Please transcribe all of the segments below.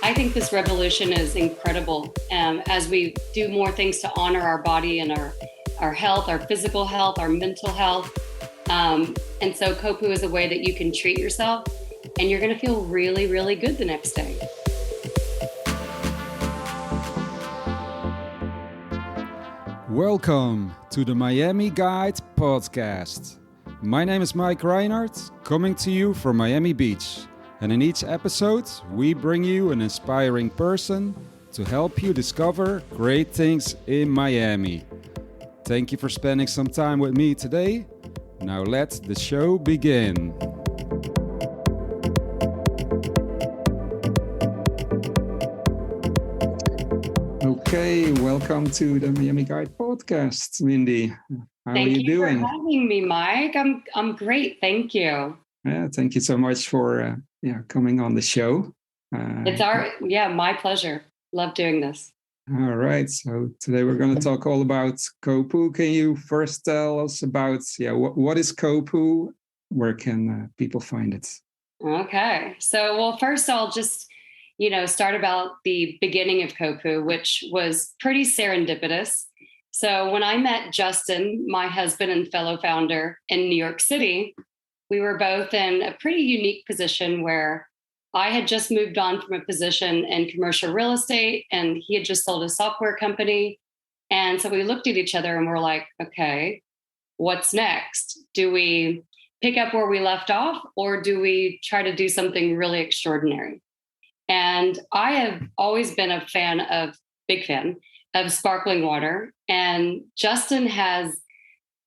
I think this revolution is incredible as we do more things to honor our body and our health, our physical health, our mental health. And so KOPU is a way that you can treat yourself and you're going to feel really, really good the next day. Welcome to the Miami Guide podcast. My name is Mike Reinhardt, coming to you from Miami Beach. And in each episode, we bring you an inspiring person to help you discover great things in Miami. Thank you for spending some time with me today. Now let the show begin. Okay, welcome to the Miami Guide podcast, Mindy. How are you doing? Thank you for having me, Mike. I'm great. Thank you. Yeah, thank you so much for coming on the show. My pleasure. Love doing this. All right. So today we're going to talk all about KOPU. Can you first tell us about what is KOPU? Where can people find it? Okay. So, first I'll just start about the beginning of KOPU, which was pretty serendipitous. So when I met Justin, my husband and fellow founder in New York City, we were both in a pretty unique position where I had just moved on from a position in commercial real estate and he had just sold a software company. And so we looked at each other and we're like, okay, what's next? Do we pick up where we left off or do we try to do something really extraordinary? And I have always been big fan of sparkling water. And Justin has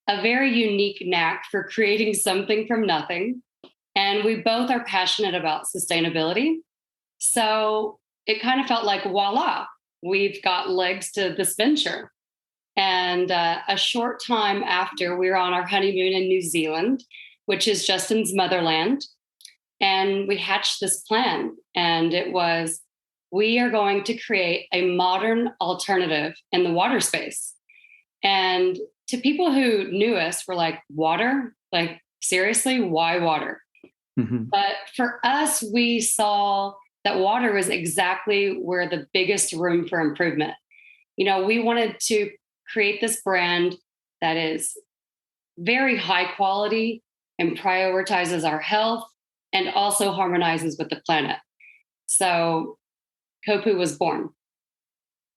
a very unique knack for creating something from nothing. And we both are passionate about sustainability. So it kind of felt like, voila, we've got legs to this venture. And a short time after, we were on our honeymoon in New Zealand, which is Justin's motherland. And we hatched this plan. And it was, we are going to create a modern alternative in the water space. And to people who knew us, were like, water? Like, seriously, why water? Mm-hmm. But for us, we saw that water was exactly where the biggest room for improvement. We wanted to create this brand that is very high quality and prioritizes our health and also harmonizes with the planet. So KOPU was born.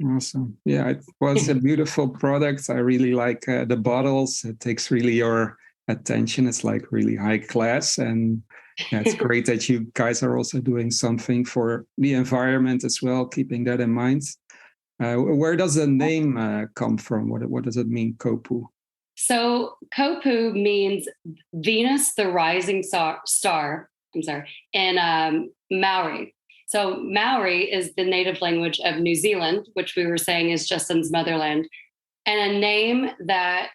Awesome. Yeah, it was a beautiful product. I really like the bottles. It takes really your attention. It's like really high class. And it's great that you guys are also doing something for the environment as well, keeping that in mind. Where does the name come from? What does it mean, KOPU? So KOPU means Venus, the rising star. In Maori. So Maori is the native language of New Zealand, which we were saying is Justin's motherland. And a name that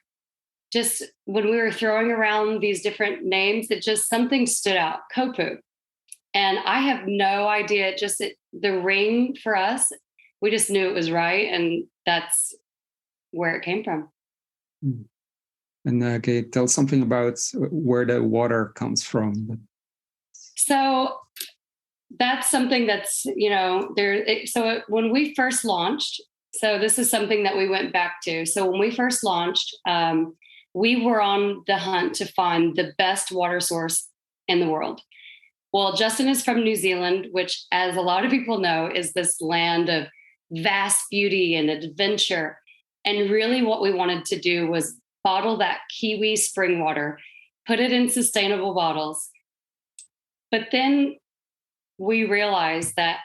just, when we were throwing around these different names, it just something stood out, KOPU. And I have no idea, the ring for us, we just knew it was right. And that's where it came from. And can you tell something about where the water comes from? So that's something that's, when we first launched, so this is something that we went back to. So when we first launched, we were on the hunt to find the best water source in the world. Well, Justin is from New Zealand, which, as a lot of people know, is this land of vast beauty and adventure. And really what we wanted to do was bottle that Kiwi spring water, put it in sustainable bottles. But then we realized that,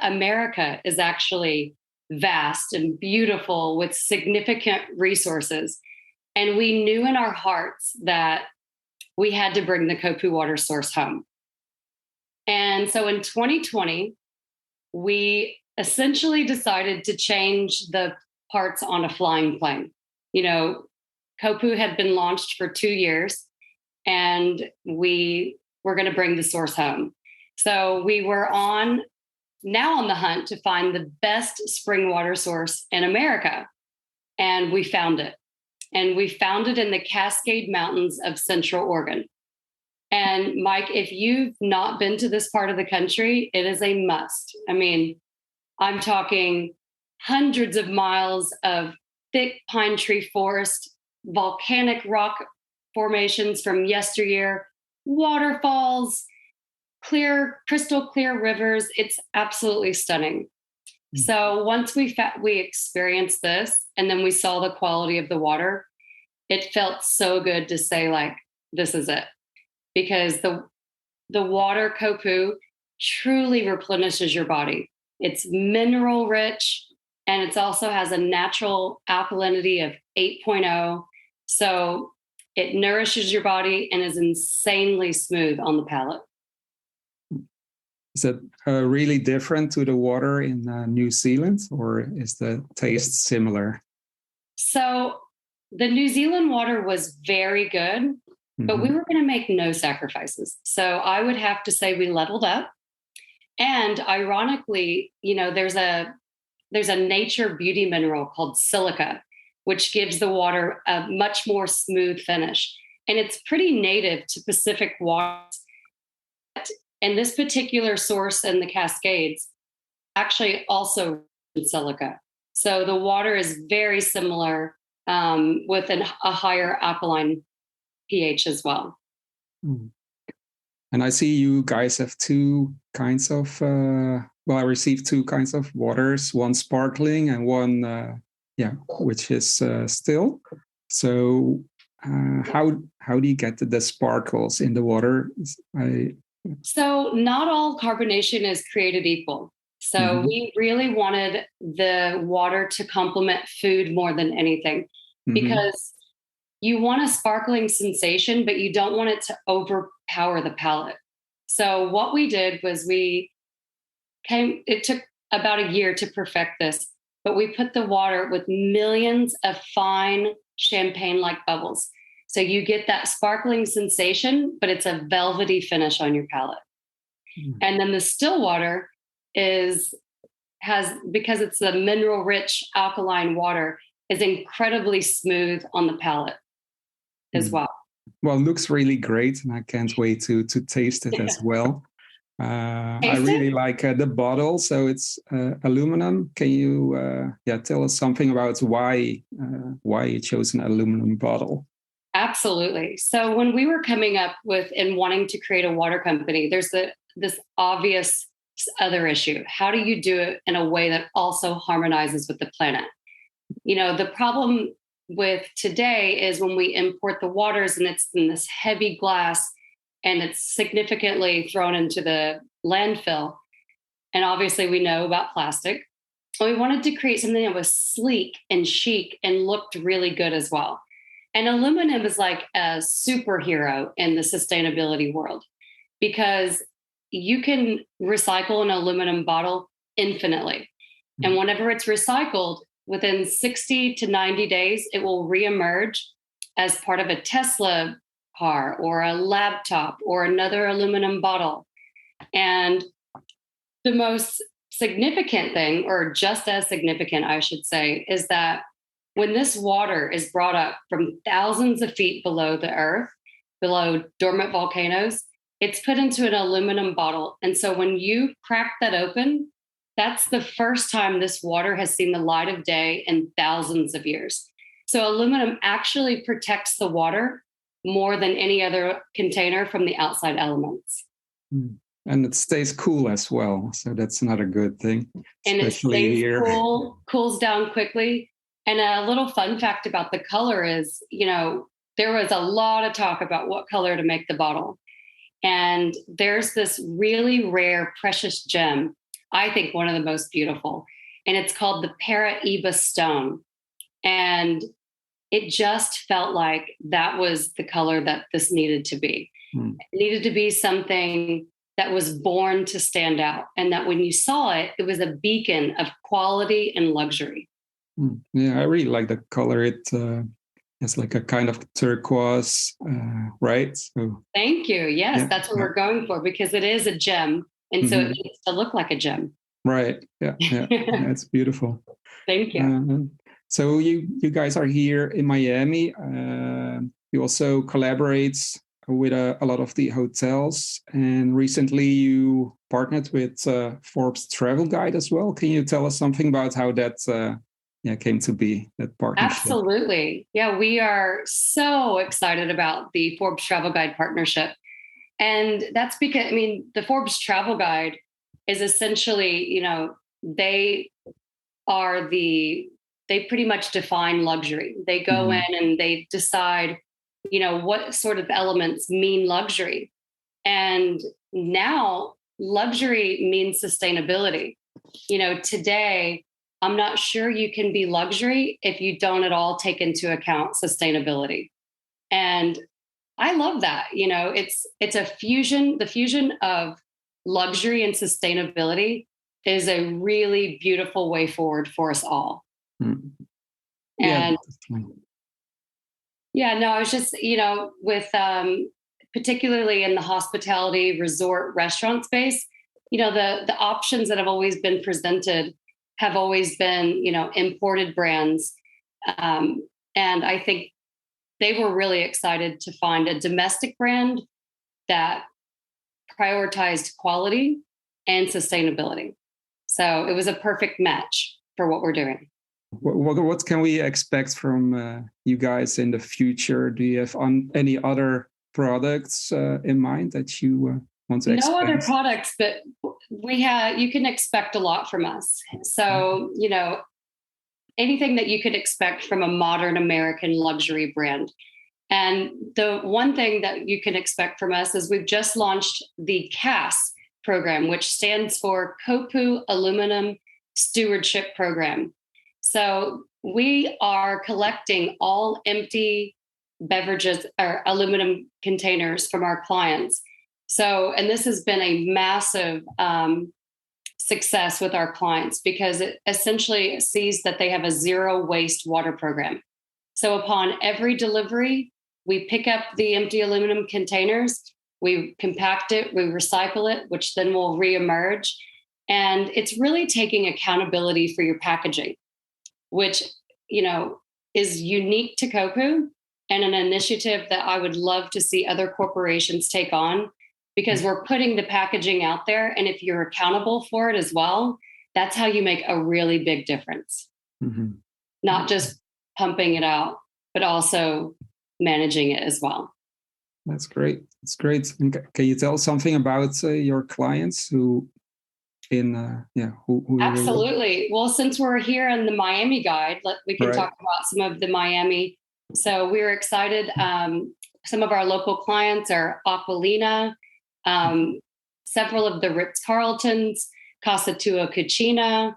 America is actually vast and beautiful with significant resources. And we knew in our hearts that we had to bring the KOPU water source home. And so in 2020, we essentially decided to change the parts on a flying plane. KOPU had been launched for 2 years and we were going to bring the source home. So we were now on the hunt to find the best spring water source in America. And we found it. And we found it in the Cascade Mountains of Central Oregon. And Mike, if you've not been to this part of the country, it is a must. I mean, I'm talking hundreds of miles of thick pine tree forest, volcanic rock formations from yesteryear, waterfalls, clear, crystal clear rivers. It's absolutely stunning. So once we experienced this, and then we saw the quality of the water, it felt so good to say, like, this is it. Because the water KOPU truly replenishes your body. It's mineral rich, and it also has a natural alkalinity of 8.0. So it nourishes your body and is insanely smooth on the palate. Is it really different to the water in New Zealand, or is the taste similar? So the New Zealand water was very good, but we were going to make no sacrifices. So I would have to say we leveled up. And ironically, there's a nature beauty mineral called silica, which gives the water a much more smooth finish. And it's pretty native to Pacific waters. And this particular source in the Cascades actually also silica. So the water is very similar with a higher alkaline pH as well. And I see you guys have two kinds of, I received two kinds of waters, one sparkling and one, which is still. So how do you get the sparkles in the water? So not all carbonation is created equal. So we really wanted the water to complement food more than anything, because you want a sparkling sensation, but you don't want it to overpower the palate. So what we did was it took about a year to perfect this, but we put the water with millions of fine champagne-like bubbles. So you get that sparkling sensation, but it's a velvety finish on your palate. And then the still water because it's the mineral-rich alkaline water, is incredibly smooth on the palate as well. Well, it looks really great, and I can't wait to taste it as well. I really like the bottle. So it's aluminum. Can you tell us something about why you chose an aluminum bottle? Absolutely. So when we were coming up with and wanting to create a water company, there's this obvious other issue. How do you do it in a way that also harmonizes with the planet? The problem with today is when we import the waters and it's in this heavy glass and it's significantly thrown into the landfill. And obviously we know about plastic. And we wanted to create something that was sleek and chic and looked really good as well. And aluminum is like a superhero in the sustainability world, because you can recycle an aluminum bottle infinitely. And whenever it's recycled, within 60 to 90 days, it will reemerge as part of a Tesla car or a laptop or another aluminum bottle. And the most significant thing, or just as significant, I should say, is that when this water is brought up from thousands of feet below the earth, below dormant volcanoes, it's put into an aluminum bottle. And so when you crack that open, that's the first time this water has seen the light of day in thousands of years. So aluminum actually protects the water more than any other container from the outside elements. And it stays cool as well. So that's another good thing. And it stays cool, cools down quickly. And a little fun fact about the color is, there was a lot of talk about what color to make the bottle. And there's this really rare, precious gem, I think one of the most beautiful, and it's called the Paraiba stone. And it just felt like that was the color that this needed to be. It needed to be something that was born to stand out, and that when you saw it, it was a beacon of quality and luxury. Yeah, I really like the color. It's like a kind of turquoise, right? So, thank you. Yes, that's what we're going for, because it is a gem. And so it needs to look like a gem. Right. Yeah. That's beautiful. Thank you. So you guys are here in Miami. You also collaborate with a lot of the hotels, and recently you partnered with Forbes Travel Guide as well. Can you tell us something about how that came to be, that partnership? Absolutely. Yeah, we are so excited about the Forbes Travel Guide partnership. And that's because, I mean, the Forbes Travel Guide is essentially, they pretty much define luxury. They go in and they decide, what sort of elements mean luxury. And now luxury means sustainability. Today, I'm not sure you can be luxury if you don't at all take into account sustainability. And I love that. It's a fusion. The fusion of luxury and sustainability is a really beautiful way forward for us all. Mm. And I was just, with particularly in the hospitality, resort, restaurant space, the options that have always been presented have always been, imported brands. And I think they were really excited to find a domestic brand that prioritized quality and sustainability. So it was a perfect match for what we're doing. What can we expect from you guys in the future? Do you have any other products in mind that you want to expand? No other products, but you can expect a lot from us. So, anything that you could expect from a modern American luxury brand. And the one thing that you can expect from us is we've just launched the CAS program, which stands for KOPU Aluminum Stewardship Program. So we are collecting all empty beverages or aluminum containers from our clients. So, and this has been a massive success with our clients because it essentially sees that they have a zero waste water program. So upon every delivery, we pick up the empty aluminum containers, we compact it, we recycle it, which then will reemerge. And it's really taking accountability for your packaging, which, is unique to KOPU and an initiative that I would love to see other corporations take on, because we're putting the packaging out there. And if you're accountable for it as well, that's how you make a really big difference. Mm-hmm. Not just pumping it out, but also managing it as well. That's great. That's great. And can you tell something about your clients who Absolutely. Well, since we're here in the Miami Guide, we can talk about some of the Miami. So we're excited. Some of our local clients are Aquilina, several of the Ritz-Carltons, Casa Tua Cucina,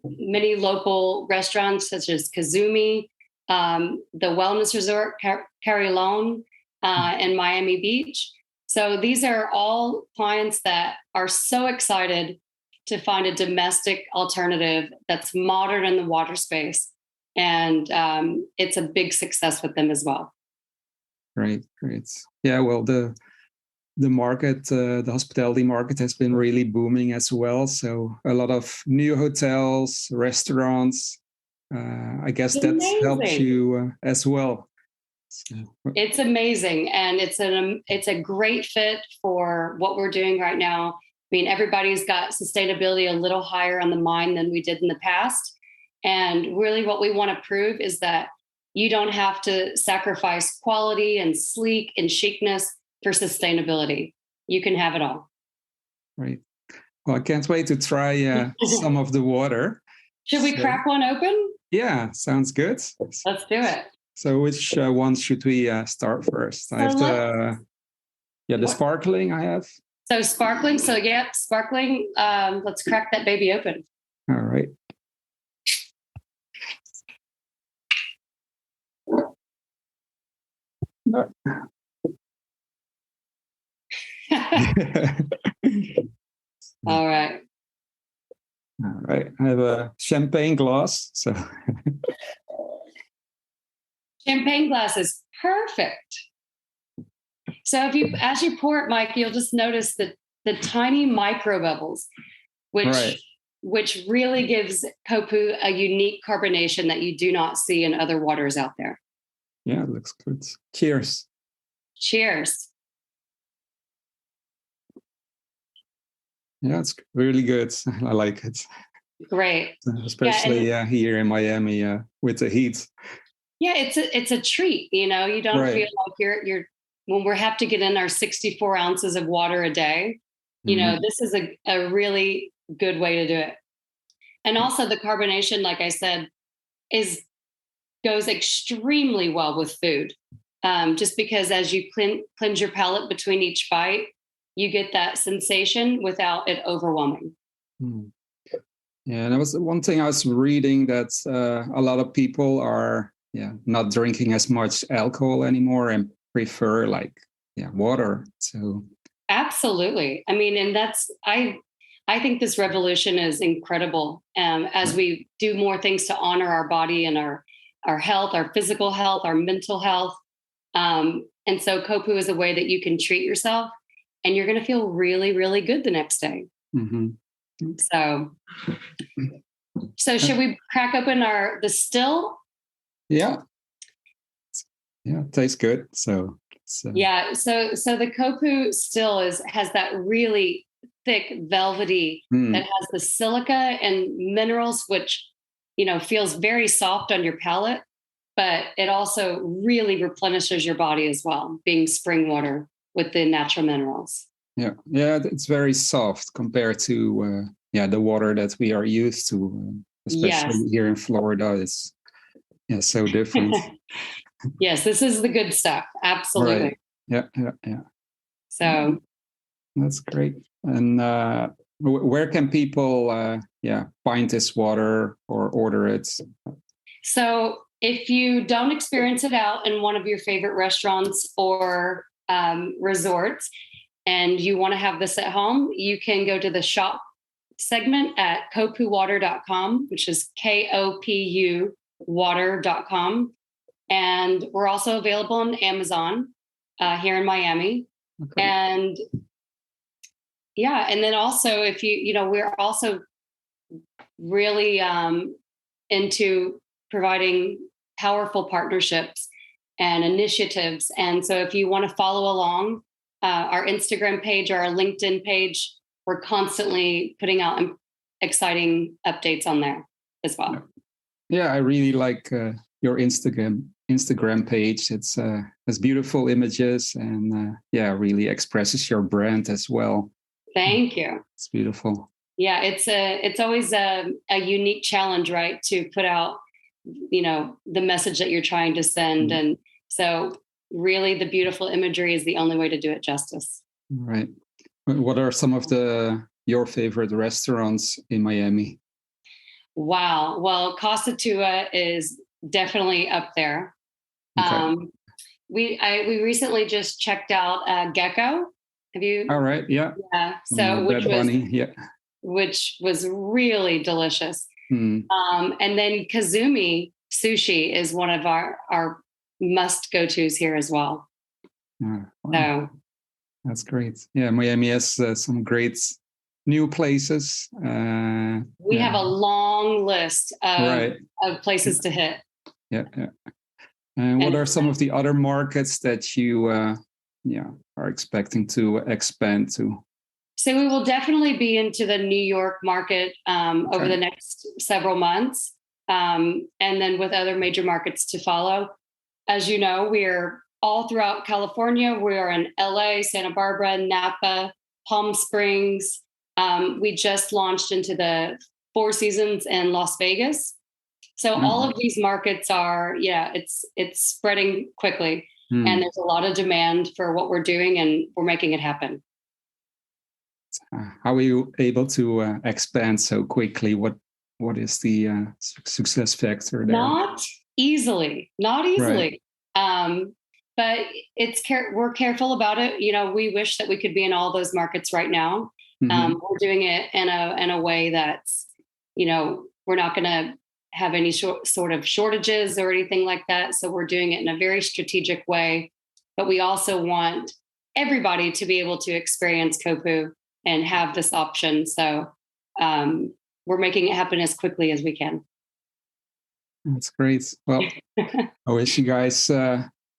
many local restaurants such as Kazumi, the wellness resort Carillon in Miami Beach. So these are all clients that are so excited to find a domestic alternative that's modern in the water space. And it's a big success with them as well. Great. Yeah, well, the market, the hospitality market has been really booming as well. So a lot of new hotels, restaurants. I guess that helps you as well. So. It's amazing. And it's a great fit for what we're doing right now. I mean, everybody's got sustainability a little higher on the mind than we did in the past. And really what we want to prove is that you don't have to sacrifice quality and sleek and chicness for sustainability. You can have it all. Right. Well, I can't wait to try some of the water. Should we crack one open? Yeah, sounds good. Let's do it. So which one should we start first? I have the sparkling I have. So sparkling. So sparkling. Let's crack that baby open. All right. All right. All right. I have a champagne glass. So champagne glass is perfect. So as you pour it, Mike, you'll just notice the tiny micro bubbles, which really gives KOPU a unique carbonation that you do not see in other waters out there. Yeah, it looks good. Cheers. Cheers. Yeah, it's really good. I like it. Great. Especially here in Miami with the heat. Yeah, it's a treat. You know, you don't feel like you're when we have to get in our 64 ounces of water a day. You know, this is a really good way to do it. And also the carbonation, like I said, goes extremely well with food. Just because as you cleanse your palate between each bite, you get that sensation without it overwhelming. Mm. Yeah, and that was one thing I was reading, that a lot of people are not drinking as much alcohol anymore and prefer water. So absolutely. I mean, and I think this revolution is incredible. As we do more things to honor our body and our health, our physical health, our mental health. And so KOPU is a way that you can treat yourself and you're going to feel really, really good the next day. Mm-hmm. So should we crack open the still? Yeah. Yeah, it tastes good. So yeah. So the KOPU still has that really thick, velvety that has the silica and minerals, which, you know, feels very soft on your palate, but it also really replenishes your body as well, being spring water with the natural minerals. Yeah, it's very soft compared to the water that we are used to, especially here in Florida. It's so different. Yes, this is the good stuff. Absolutely. Right. Yeah. So that's great. And where can people find this water or order it? So if you don't experience it out in one of your favorite restaurants or resorts, and you want to have this at home, you can go to the shop segment at kopuwater.com, which is KOPU water.com. And we're also available on Amazon here in Miami. Okay. And and then also if we're also really into providing powerful partnerships and initiatives. And so if you want to follow along, our Instagram page or our LinkedIn page, we're constantly putting out exciting updates on there as well. Yeah, I really like your Instagram page. It's has beautiful images and really expresses your brand as well. Thank you. It's beautiful. Yeah, it's always a unique challenge, right? To put out, the message that you're trying to send. And so really the beautiful imagery is the only way to do it justice. Right. What are some of your favorite restaurants in Miami? Wow. Well, Casa Tua is definitely up there. Okay. We recently just checked out Gecko. Have you? All right. Yeah. Yeah. So which was really delicious. And then Kazumi Sushi is one of our must go-tos here as well. Wow. So that's great. Yeah, Miami has some great new places. We have a long list of places to hit. Yeah. And what are some of the other markets that you are expecting to expand to? So we will definitely be into the New York market over the next several months, and then with other major markets to follow. As you know, we're all throughout California. We are in LA, Santa Barbara, Napa, Palm Springs. We just launched into the Four Seasons in Las Vegas. So all of these markets are, it's spreading quickly, and there's a lot of demand for what we're doing, and we're making it happen. How are you able to expand so quickly? What is the success factor there? Not easily. Right. But we're careful about it. We wish that we could be in all those markets right now. We're doing it in a way that's, we're not going to have any sort of shortages or anything like that. So we're doing it in a very strategic way. But we also want everybody to be able to experience KOPU and have this option. So we're making it happen as quickly as we can. That's great. Well, I wish you guys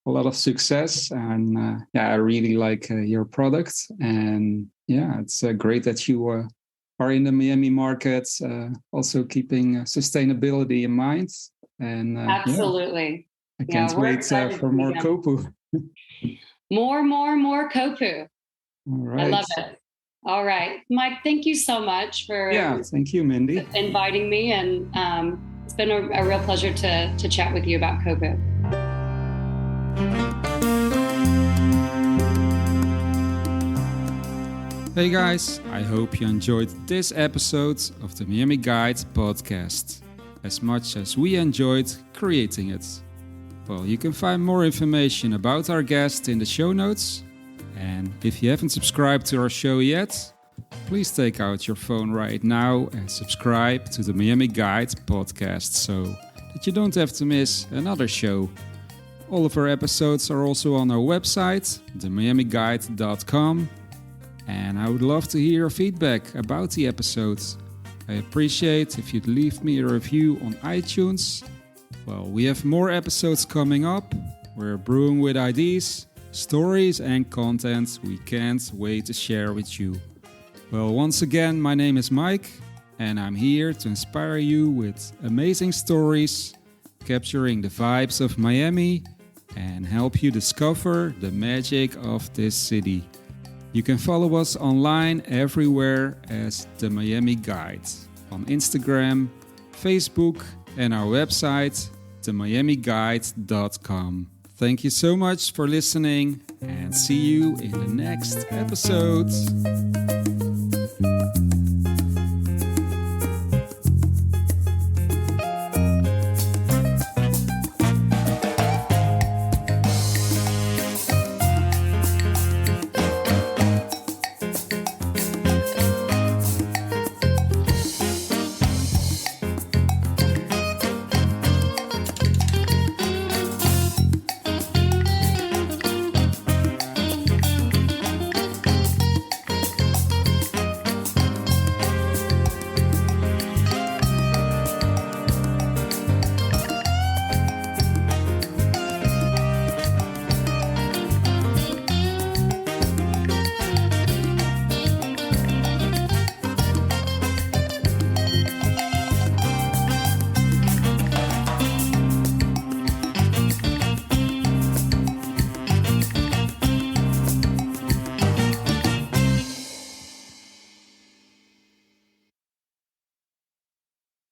a lot of success. And I really like your product. And it's great that you are in the Miami market, also keeping sustainability in mind. And absolutely. I can't wait for more KOPU. More KOPU. All right. I love it. All right, Mike, thank you so much for thank you, Mindy, inviting me. And it's been a real pleasure to chat with you about KOPU. Hey guys, I hope you enjoyed this episode of the Miami Guide podcast as much as we enjoyed creating it. Well, you can find more information about our guest in the show notes. And if you haven't subscribed to our show yet, please take out your phone right now and subscribe to the Miami Guide podcast so that you don't have to miss another show. All of our episodes are also on our website, themiamiguide.com. And I would love to hear your feedback about the episodes. I appreciate if you'd leave me a review on iTunes. Well, we have more episodes coming up. We're brewing with ideas, stories and content we can't wait to share with you. Well, once again, my name is Mike and I'm here to inspire you with amazing stories, capturing the vibes of Miami and help you discover the magic of this city. You can follow us online everywhere as The Miami Guide on Instagram, Facebook and our website, themiamiguide.com. Thank you so much for listening and see you in the next episode.